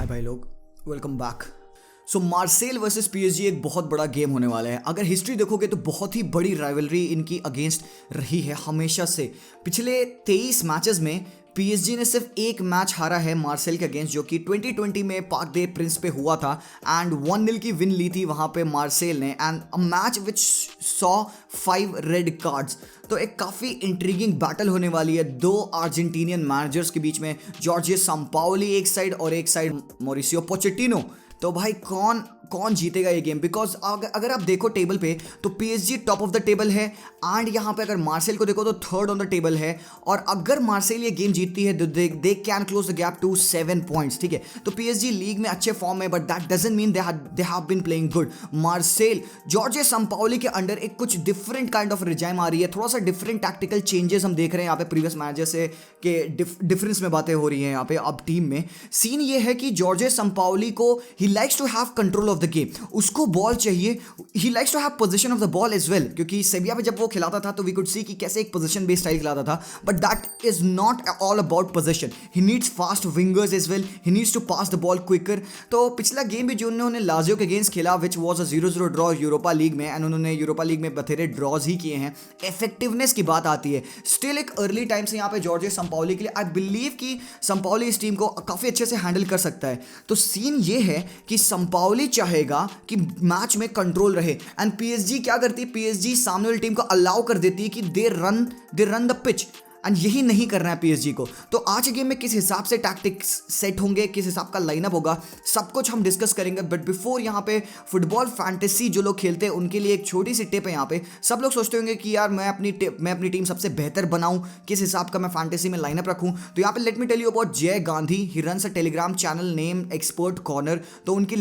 भाई लोग, welcome back. सो Marcel versus PSG एक बहुत बड़ा गेम होने वाला है। अगर हिस्ट्री देखोगे तो बहुत ही बड़ी राइवलरी इनकी अगेंस्ट रही है हमेशा से। पिछले 23 मैचेस में पीएसजी ने सिर्फ एक मैच हारा है मार्सेल के अगेंस्ट, जो कि 2020 में पार्क दे प्रिंस पे हुआ था एंड 1-0 की विन ली थी वहां पे मार्सेल ने, and a match which saw 5 red cards. तो एक काफ़ी इंट्रीगिंग बैटल होने वाली है दो अर्जेंटीनियन मैनेजर्स के बीच में, जॉर्जियो सांपाओली एक साइड और एक साइड मॉरिसियो पोचेटिनो। तो भाई कौन जीतेगा ये गेम? बिकॉज अगर आप देखो टेबल पे तो PSG top of the table है एंड यहाँ पे अगर मार्सेल को देखो तो थर्ड ऑन द टेबल है, और अगर मार्सेल ये गेम जीतती है they can close the gap to 7 points. ठीक है, तो पीएसजी लीग में अच्छे फॉर्म में, but that doesn't mean they have been playing good. Marseille Jorge Sampaoli के अंडर एक कुछ डिफरेंट काइंड ऑफ रिजाइम आ रही है, थोड़ा सा डिफरेंट टैक्टिकल चेंजेस हम देख रहे हैं यहाँ पे प्रीवियस मैनेजर से के डिफरेंस में बातें हो रही हैं यहाँ पे अब टीम में। सीन ये है कि जॉर्जियो सांपाओली को he likes to have control of the game, उसको बॉल चाहिए, he likes to have position of the ball as well, क्योंकि सेविया पे जब वो खिलाता था तो वी कुड सी कि कैसे एक पोजीशन बेस्ड स्टाइल खिलाता था, but that is not all about position. He needs fast wingers as well, he needs to pass the ball quicker. तो पिछला गेम भी जो उन्होंने लाजियो के अगेंस्ट खेला which was a 0-0 draw Europa league में, एंड उन्होंने यूरोपा लीग में बथेरे ड्रॉज ही किए हैं। इफेक्टिवनेस की बात आती है, स्टिल एक अर्ली टाइम से यहाँ पे जॉर्जियो सांपाओली के लिए आई बिलीव कि सांपाओली इस टीम को काफी अच्छे से हैंडल कर सकता है। तो सीन ये है कि सांपाओली चाहेगा कि मैच में कंट्रोल रहे, एंड पीएसजी क्या करती है, पीएसजी सामने वाली टीम को अलाउ कर देती है कि they run the pitch, and यही नहीं करना है पीएसजी को। तो आज के गेम में किस हिसाब से टैक्टिक्स सेट होंगे, किस हिसाब का लाइनअप होगा, सब कुछ हम डिस्कस करेंगे। बट बिफोर यहाँ पे फुटबॉल फैंटेसी जो लोग खेलते हैं उनके लिए एक छोटी सी टिप है। यहाँ पे सब लोग सोचते होंगे कि यार मैं अपनी टीम सबसे बेहतर बनाऊं, किस हिसाब का मैं फैंटेसी में लाइनअप रखूं। तो यहाँ पे let me tell you about Jay Gandhi. He runs a Telegram channel name expert corner, तो उनकी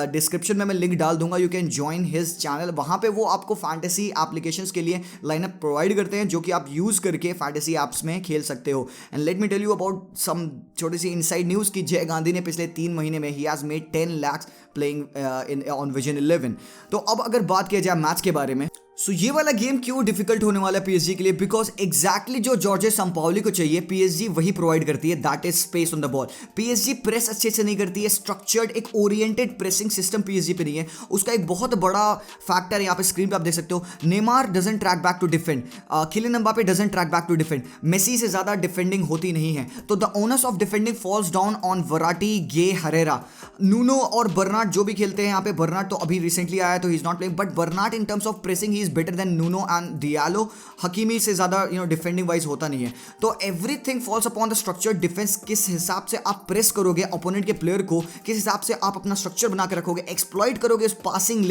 डिस्क्रिप्शन में मैं लिंक डाल दूंगा, you can join his channel. वहाँ पे वो आपको फैंटेसी एप्लीकेशंस के लिए लाइनअप प्रोवाइड करते हैं जो कि आप यूज़ करके फैंटेसी ऐप्स में खेल सकते हो। And let me tell you about some छोटी सी इनसाइड न्यूज़ की जय गांधी ने पिछले 3 महीने में he has made 10 lakhs playing on vision 11। तो अब अगर बात किया जाए मैच के बारे में, सो ये वाला गेम क्यों डिफिकल्ट होने वाला है पीएसजी के लिए? बिकॉज एग्जैक्टली जो जॉर्जियो सांपाओली को चाहिए पीएसजी वही प्रोवाइड करती है, that is space on the ball. PSG press अच्छे से नहीं करती है, स्ट्रक्चर्ड एक ओरिएंटेड प्रेसिंग सिस्टम पीएसजी पे नहीं है। उसका एक बहुत बड़ा फैक्टर यहाँ पे स्क्रीन पे आप देख सकते हो, Neymar doesn't track back to defend, Kylian Mbappe doesn't track back to defend, Messi से ज्यादा डिफेंडिंग होती नहीं है। तो the onus of defending falls down on Verratti, Gueye, Herrera, Nuno और बर्नार्ड जो भी खेलते हैं यहाँ पे। बर्नार्ड तो अभी रिसेंटली आया तो he is not playing, but Bernard in terms of pressing he is better than Nuno and Diallo. Hakimi से ज्यादा डिफेंडिंग वाइज होता नहीं है। तो everything falls upon the structure defence. किस हिसाब से आप प्रेस करोगे ओपोनेंट के प्लेयर को, किस हिसाब से आप अपना स्ट्रक्चर बना के रखोगे, एक्सप्लॉइट करोगे उस पासिंग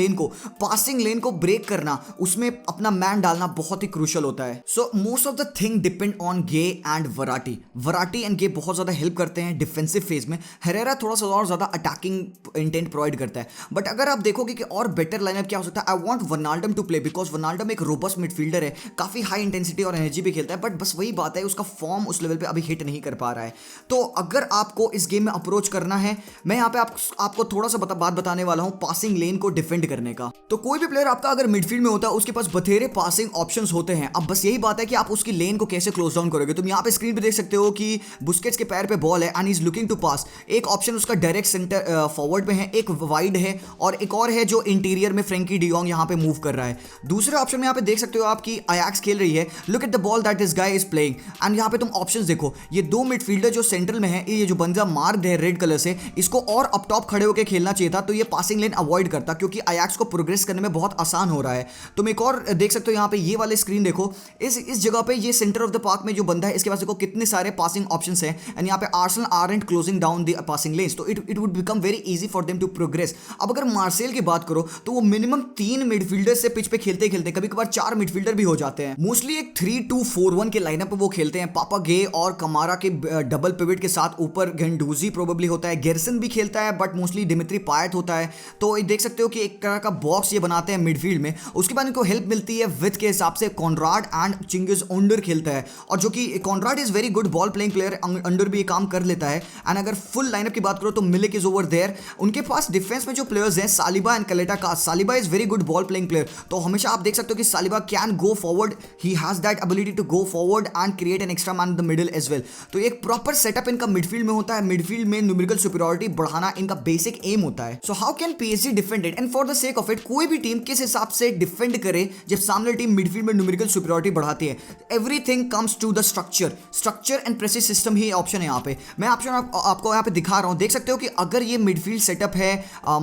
लेन को ब्रेक करना, उसमें अपना मैन डालना बहुत ही क्रूशियल होता है। So most of the thing depend on Gueye and Verratti and Gueye बहुत ज्यादा हेल्प करते हैं डिफेंसिव फेज में। हेरेरा थोड़ा सा और ज्यादा अटैकिंग इंटेंट प्रोवाइड करता है। बट अगर आप देखोगे कि और बेटर लाइनअप क्या हो सकता है, I want Wijnaldum to play, because Wijnaldum एक रोबस्ट मिडफील्डर है, काफी हाई इंटेंसिटी और एनर्जी भी खेलता है, बट बस वही बात है उसका फॉर्म उस लेवल पे अभी हिट नहीं कर पा रहा है। तो अगर आपको इस गेम में अप्रोच करना है, मैं यहाँ पे आपको थोड़ा सा बात बताने वाला हूँ पासिंग लेन को डिफेंड करने का। तो कोई भी प्लेयर आपका अगर मिडफील्ड में होता है उसके पास बथेरे पासिंग ऑप्शंस होते हैं। अब बस यही बात है कि आप उसकी लेन को कैसे क्लोज डाउन करोगे। तुम यहाँ पे स्क्रीन पे देख सकते हो कि बुस्केट्स के पैर पे बॉल है एंड इज लुकिंग टू पास। एक ऑप्शन उसका डायरेक्ट सेंटर फॉरवर्ड में है, एक वाइड है, और एक और है जो इंटीरियर में फ्रेंकी डी जॉन्ग यहाँ पे मूव कर रहा है। दूसरे ऑप्शन में यहाँ पे देख सकते हो आप कि अयाक्स खेल रही है, look at the ball that this guy is playing. And यहाँ पे तुम ऑप्शंस देखो, ये दो मिडफील्डर जो सेंट्रल में है, ये जो बंदा मार्क्ड है रेड कलर से, इसको और अप टॉप खड़े होकर खेलना चाहिए था, तो ये पासिंग लेन अवॉइड करता, क्योंकि अयाक्स को प्रोग्रेस करने में बहुत आसान हो रहा है। तुम एक और देख सकते हो यहाँ पे, ये वाले स्क्रीन देखो, इस जगह पे ये सेंटर ऑफ द पार्क में जो बंदा है इसके पास देखो कितने सारे पासिंग ऑप्शंस हैं, एंड यहाँ पे Arsenal aren't closing down the passing lanes, तो it would become very easy for them to progress. अब अगर मार्सेल की बात करो तो वो मिनिमम 3 मिडफील्डर से पिच पे खेलते कभी कभार 4 मिडफील्डर भी हो जाते हैं। मोस्टली एक 3-2-4-1 के लाइनअप पे वो खेलते हैं। पापा गे और कमारा के डबल पिवट के साथ ऊपर गेंडूजी प्रोबेबली होता है, गेरसन भी खेलता है, बट मोस्टली डिमित्री पायत होता है। तो देख सकते हो कि एक तरह का बॉक्स ये बनाते हैं मिडफील्ड में। उसके बाद इनको हेल्प मिलती है विथ के हिसाब से, कॉनराड एंड चिंगिस ओंडर खेलता है, और जो कि Conrad is very good ball playing player, under भी ये काम कर लेता है। एंड अगर फुल लाइनअप की बात करो तो मिलिक इज ओवर देयर। उनके पास डिफेंस में जो प्लेयर्स हैं, सालिबा एंड कलेटा का, Saliba is very good ball playing player, तो हमेशा आप देख सकते हो कि Saliba can go forward, he has that ability to go forward and create an extra man in the middle as well. तो एक प्रॉपर सेटअप इनका मिडफील्ड में होता है, मिडफील्ड में न्यूमेरिकल सुपीरियरिटी बढ़ाना इनका बेसिक एम होता है। So how can PSG defend it? And for the sake of it, कोई भी टीम किस हिसाब से डिफेंड करे जब सामने टीम मिडफील्ड में न्यूमेरिकल सुपीरियरिटी बढ़ाती है? Everything comes to the structure and presses system ही ऑप्शन है यहाँ पे। मैं आपको यहाँ पे दिखा रहा हूँ, देख सकते हो कि अगर ये मिडफील्ड सेटअप है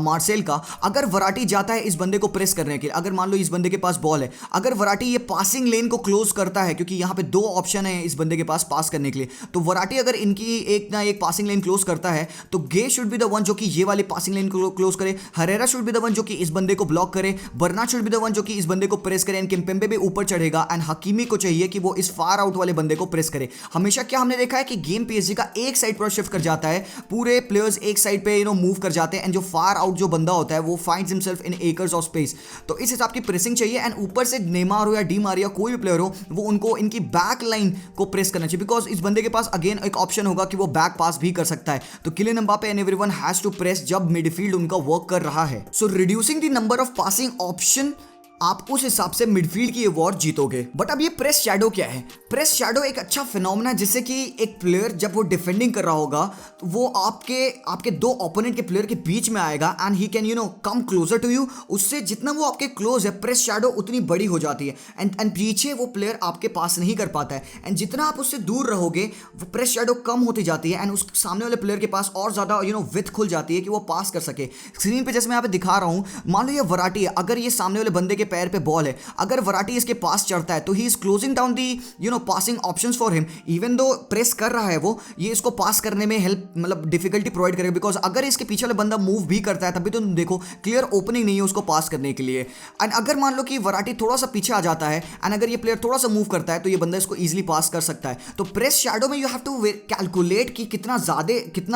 मार्सेल का, अगर वराटी जाता है इस बंदे को प्रेस करने के लिए, अगर मान लो इस बंदे के पास बॉल है, अगर वराटी ये पासिंग लेन को क्लोज करता है, क्योंकि यहाँ पे दो ऑप्शन है इस बंदे के पास पास करने के लिए, तो वराटी अगर इनकी एक ना एक पासिंग लेन क्लोज करता है तो Gueye should be the one जो कि ये वाली पासिंग लेन को क्लोज करे, Herrera should be the one जो कि इस बंदे को ब्लॉक करे, Bernard should be the one जो कि इस बंदे को प्रेस करे, एंड किम्पेम्बे भी ऊपर चढ़ेगा, एंड हकीमी को चाहिए कि वो इस फार आउट वाले बंदे को प्रेस करे। हमेशा क्या हमने देखा है कि गेम पीएसजी का एक साइड पर शिफ्ट कर जाता है, पूरे प्लेयर्स एक साइड पे मूव कर जाते हैं, एंड जो फार आउट जो बंदा होता है वो finds himself in acres of space. तो इस हिसाब की प्रेसिंग चाहिए, एंड ऊपर से नेमार हो या डी मारिया कोई भी प्लेयर हो, वो उनको इनकी बैक लाइन को प्रेस करना चाहिए, बिकॉज इस बंदे के पास अगेन एक ऑप्शन होगा कि वो बैक पास भी कर सकता है। तो Kylian Mbappe and everyone has to press जब मिडफील्ड उनका वर्क कर रहा है। So reducing the number of passing option, आप उस हिसाब से मिडफील्ड की अवार्ड जीतोगे। बट अब ये प्रेस शैडो क्या है? प्रेस शैडो एक अच्छा फिनोमेना है, जिससे कि एक प्लेयर जब वो डिफेंडिंग कर रहा होगा तो वो आपके दो ओपोनेंट के प्लेयर के बीच में आएगा, and he can come closer to you. उससे जितना वो आपके क्लोज है, प्रेस शैडो उतनी बड़ी हो जाती है, एंड पीछे वो प्लेयर आपके पास नहीं कर पाता है, एंड जितना आप उससे दूर रहोगे वो प्रेस शैडो कम होती जाती है, एंड उस सामने वाले प्लेयर के पास और ज्यादा विड्थ खुल जाती है कि वो पास कर सके। स्क्रीन पे जैसे मैं यहाँ पे दिखा रहा हूँ, मान लो ये वराटी है, अगर ये सामने वाले बंदे के पैर पे बॉल है, अगर वराटी इसके पास चढ़ता है तो he is closing down the passing options for him. Even though press कर रहा है वो, ये इसको पास करने में हेल्प मतलब डिफिकल्टी प्रोवाइड करेगा, बिकॉज अगर इसके पीछे वाला बंदा मूव भी करता है तभी तो देखो क्लियर ओपनिंग नहीं है उसको पास करने के लिए। एंड अगर मान लो कि वराटी थोड़ा सा पीछे आ जाता है, एंड अगर ये प्लेयर थोड़ा सा मूव करता है तो ये बंदा इसको इजीली पास कर सकता है। तो प्रेस शैडो में यू हैव टू कैलकुलेट कि कितना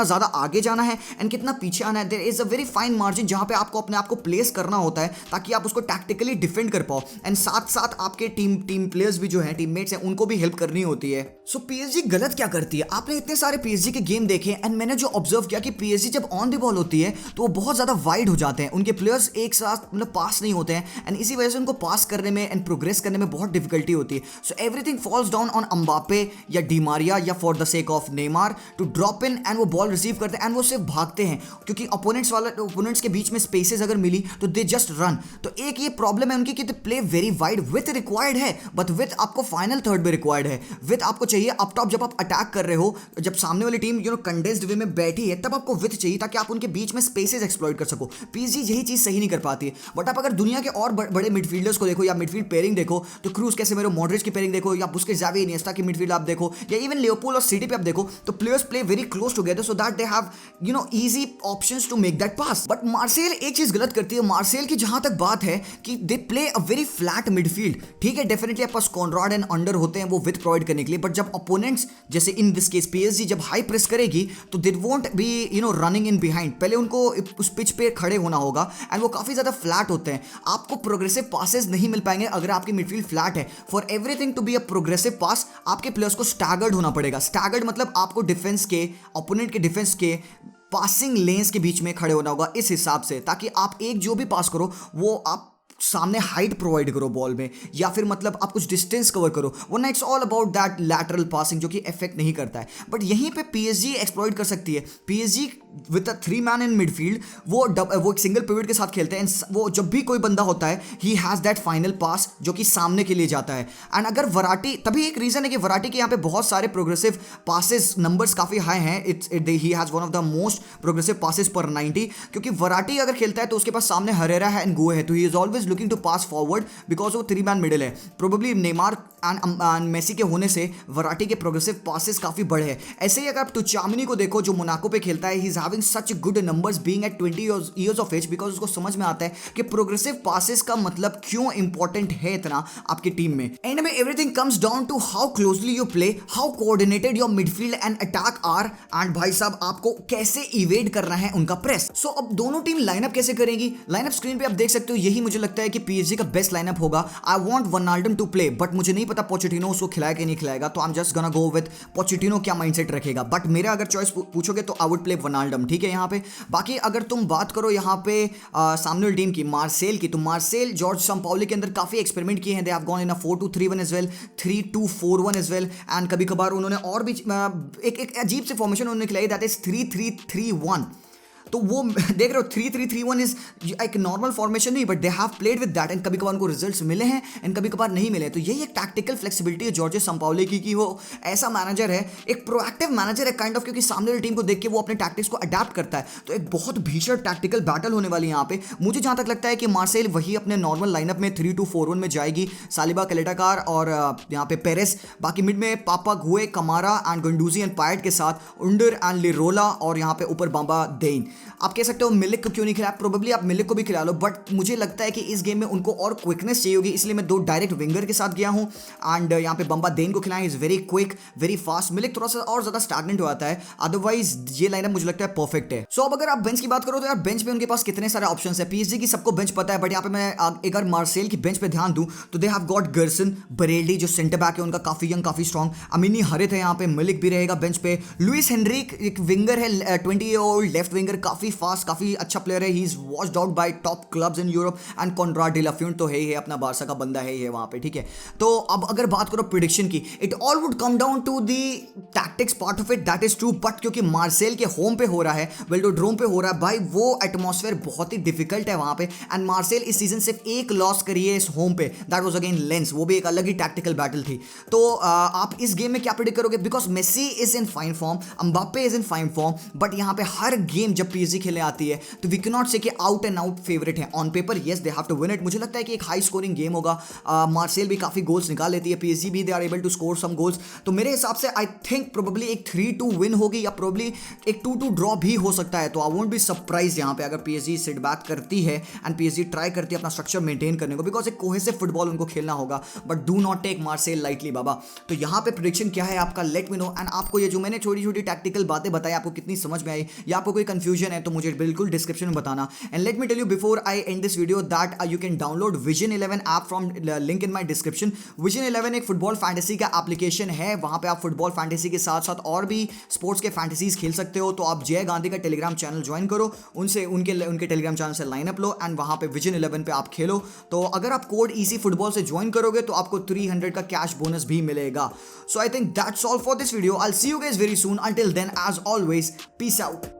ज्यादा आगे जाना है एंड कितना पीछे आना है। There is a very fine margin जहां पे आपको अपने आप को प्लेस करना होता है ताकि आप उसको टैक्टिकली डिफेंड कर पाओ, एंड साथ साथ आपके टीम प्लेयर्स भी जो हैं, टीममेट्स हैं, उनको भी हेल्प करनी होती है। सो पीएसजी गलत क्या करती है? आपने इतने सारे पीएसजी के गेम देखे, एंड मैंने जो ऑब्जर्व किया कि पीएसजी जब ऑन द बॉल होती है तो वो बहुत ज्यादा वाइड हो जाते हैं, उनके प्लेयर्स एक साथ पास नहीं होते हैं, एंड इसी वजह से उनको पास करने में एंड प्रोग्रेस करने में बहुत डिफिकल्टी होती है। So everything falls down on Mbappe या डी मारिया या for the sake of Neymar to drop in, and वो बॉल रिसीव करते हैं एंड वो सिर्फ भागते हैं, क्योंकि ओपोनेंट्स के बीच में स्पेसेस अगर मिली तो दे जस्ट रन। तो एक ये प्रॉब्लम है उनकी कि they play very wide, with required है, बट विथ आपको फाइनल थर्ड में रिक्वायर्ड है। विथ आपको चाहिए अप टॉप, जब आप अटैक कर रहे हो, जब सामने वाली टीम कंडेंस्ड वे में बैठी है, तब आपको विथ चाहिए ताकि आप उनके बीच में स्पेसेस एक्सप्लॉइट कर सको। पीएसजी यही चीज सही नहीं कर पाती है। बट आप अगर दुनिया के और बड़े मिडफील्डर्स को देखो या मिडफील्ड पेयरिंग देखो, तो क्रूज कैसेमीरो मॉड्रिच की पेयरिंग देखो, या बुस्केट्स ज़ावी इनिएस्टा की मिडफील्ड आप देखो, या इवन लियोपोल और सिटी पे आप देखो, तो players play very close together so that they have easy options to make that pass. But Marseille एक चीज गलत करती है। मार्सेल की जहां तक बात है कि they play a very flat midfield, ठीक है, डेफिनेटली आपके पास कॉनराड एंड अंडर होते हैं वो विथ प्रोवाइड करने के लिए, बट जब अपोनेंट्स जैसे इन दिस केस पीएसजी जब हाई प्रेस करेगी तो they won't be running in behind, पहले उनको उस पिच पे खड़े होना होगा, एंड वो काफी ज्यादा फ्लैट होते हैं। आपको प्रोग्रेसिव पासेस नहीं मिल पाएंगे अगर आपकी मिडफील्ड फ्लैट है। For everything to be a progressive pass आपके प्लेयर्स को स्टैगर्ड होना पड़ेगा। स्टैगर्ड मतलब आपको डिफेंस के, ओपोनेंट के डिफेंस के पासिंग लेन्स के बीच में खड़े होना होगा इस हिसाब से, ताकि आप एक जो भी पास करो वो आप सामने हाइट प्रोवाइड करो बॉल में, या फिर मतलब आप कुछ डिस्टेंस कवर करो, वरना it's all about that lateral passing जो कि इफेक्ट नहीं करता है। बट यहीं पे पीएसजी एक्सप्लॉइट कर सकती है। PSG with a 3 man in midfield वो एक सिंगल पिवट के साथ खेलते हैं, वो जब भी कोई बंदा होता है ही हैज दैट फाइनल पास जो कि सामने के लिए जाता है। एंड अगर वराटी, तभी एक रीजन है कि वराटी के यहाँ पे बहुत सारे प्रोग्रेसिव पासेस नंबर्स काफी हाई हैं। He has one of the most progressive passes पर 90, क्योंकि वराटी अगर खेलता है तो उसके पास सामने हरेरा है एंड गोए है, तो he is always looking to pass forward because वो 3 मैन मिडिल है। प्रोबेबली नेमार एंड मेसी के होने से वराटी के प्रोग्रेसिव पासेस काफी बड़े हैं। ऐसे ही अगर आप तुचामिनी को देखो जो मोनाको पे खेलता है, he is having such good numbers being at 20 years of age, because उसको समझ में आता है कि प्रोग्रेसिव पासेस का मतलब क्यों इंपॉर्टेंट है इतना आपकी टीम में। एंड में everything comes down to how closely you play, how coordinated your midfield and attack are, and भाई साहब आपको कैसे इवेड करना है उनका प्रेस। सो अब दोनों टीम लाइनअप कैसे करेंगी? लाइनअप स्क्रीन पे आप देख सकते हो, यही मुझे लगता है लगता है कि पीएसजी का बेस्ट लाइनअप होगा। I want Wijnaldum to play, but मुझे नहीं पता पोचेटिनो उसको खिलाएगा कि नहीं खिलाएगा, तो I am just gonna go with Pochettino क्या माइंडसेट रखेगा। बट मेरा अगर चॉइस पूछोगे तो आई वुड प्ले वर्नाल्डम, ठीक है यहाँ पे। बाकी अगर तुम बात करो यहाँ पे सामने वाली टीम की, मार्सेल की, तो मार्सेल जॉर्ज संपाउली के अंदर काफी एक्सपेरिमेंट किए हैं। They have gone in a 4-2-3-1 as well, 3-2-4-1 as well, and कभी कभार उन्होंने और भी एक अजीब से फॉर्मेशन उन्होंने खिलाई, दैट इज 3-3-3-1। तो वो देख रहे हो 3-3-3-1 इज एक नॉर्मल फॉर्मेशन नहीं, but they have played with that, and कभी कभार उनको रिजल्ट्स मिले हैं एंड कभी कभार नहीं मिले। तो यही एक टैक्टिकल फ्लेक्सिबिलिटी है जॉर्ज संपाउली की, कि वो ऐसा मैनेजर है, एक प्रोएक्टिव मैनेजर है काइंड ऑफ, क्योंकि सामने वाली टीम को देख के वो अपने टैक्टिक्स को अडेप्ट करता है। तो एक बहुत भीषण टैक्टिकल बैटल होने वाली है यहाँ पे। मुझे जहां तक लगता है कि मार्सेल वही अपने नॉर्मल लाइनअप में 3-2-4-1 में जाएगी, सालिबा, कैलेटाकार और यहाँ पे पेरेस, बाकी मिड में पापा गुए, कमारा एंड गुंडूजी एंड पायट के साथ उंडर एंड लिरोला, और यहाँ पे ऊपर बाबा देन। आप कह सकते हो मिलिक को क्यों नहीं खिलाया, प्रोबेबली आप मिलिक को भी खिला लो, बट मुझे लगता है कि इस गेम में उनको और क्विकनेस चाहिए होगी, इसलिए मैं 2 डायरेक्ट विंगर के साथ गया हूं। एंड यहाँ पे बम्बा देन को खिलाया, is very quick, very fast. Milik थोड़ा सा और ज्यादा स्टैग्नेंट हो जाता है, अदरवाइज ये लाइनअप मुझे लगता है परफेक्ट है। सो अब अगर आप बेंच की बात करो तो यार बेंच पे उनके पास कितने सारे ऑप्शन है। पीएसजी की सबको बेंच पता है, बट यहाँ पे मैं अगर मार्सेल की बेंच पे ध्यान दूं तो दे हैव गॉट गर्सन, बरेल्डी जो सेंटर बैक है उनका काफी यंग, काफी स्ट्रॉन्ग, अमीनी हरित है यहाँ पे, मिलिक भी रहेगा बेंच पे, लुइस हेनरिक एक विंगर है, 20 ईयर ओल्ड लेफ्ट विंगर, काफी फास्ट, काफी अच्छा प्लेयर है, he is watched out by top clubs in Europe, and Konrad de la Fuente तो है ही है, अपना बारसा का बंदा है ही है वहां पे, ठीक है। तो अब अगर बात करो प्रेडिक्शन की, it all would come down to the tactics part of it, that is true, but क्योंकि मार्सेल के होम पे हो रहा है, वेलोड्रोम पे हो रहा है भाई, वो एटमॉस्फेयर बहुत ही डिफिकल्ट है वहां पे, एंड मार्सेल इस सीजन सिर्फ एक लॉस करी है इस होम पे, दैट वाज अगेन लेंस, वो भी एक अलग ही टैक्टिकल बैटल थी। तो आप इस गेम में क्या प्रेडिक्ट करोगे, because Messi is in fine form, Mbappe is in fine form, but यहाँ पे हर गेम जब पीएसजी खेलने आती है तो वी कैन नॉट से कि आउट एंड आउट फेवरेट है। On paper yes they have to win it, मुझे लगता है कि एक हाई स्कोरिंग गेम होगा, मार्सेल भी काफी गोल्स निकाल लेती है, पीएसजी भी they are able to score some goals, तो मेरे हिसाब से आई थिंक प्रोबेबली एक 3-2 विन होगी, या प्रोबेबली एक 2-2 ड्रॉ भी हो सकता है। तो आई वोंट बी सरप्राइज यहाँ पे अगर पीएसजी सिट बैक करती है एंड पीएसजी ट्राई करती है अपना स्ट्रक्चर मेंटेन करने को, बिकॉज एक कोहेसिव फुटबॉल उनको खेलना होगा, but do not take Marseille lightly बाबा। तो यहाँ पे प्रेडिक्शन क्या है आपका, लेट मी नो, एंड आपको ये जो मैंने छोटी छोटी टैक्टिकल बातें बताई आपको कितनी समझ में आई, या आपको कोई कंफ्यूजन है तो मुझे बिल्कुल डिस्क्रिप्शन में बताना। And let me tell you before I end this video that you can download Vision 11 app from link in my description. Vision 11 एक फुटबॉल फैंटेसी का एप्लीकेशन है, वहां पे आप फुटबॉल फैंटेसी के साथ साथ और भी स्पोर्ट्स के फैंटेसीज खेल सकते हो। तो आप जय गांधी का टेलीग्राम चैनल ज्वाइन करो, उनसे उनके टेलीग्राम चैनल से लाइन अप लो, एंड वहां पे विजन 11 पे आप खेलो। तो अगर आप कोड इजी फुटबॉल से ज्वाइन करोगे तो आपको 300 का कैश बोनस भी मिलेगा। So I think that's all for this video, I will see you guys very soon, until then as always peace out.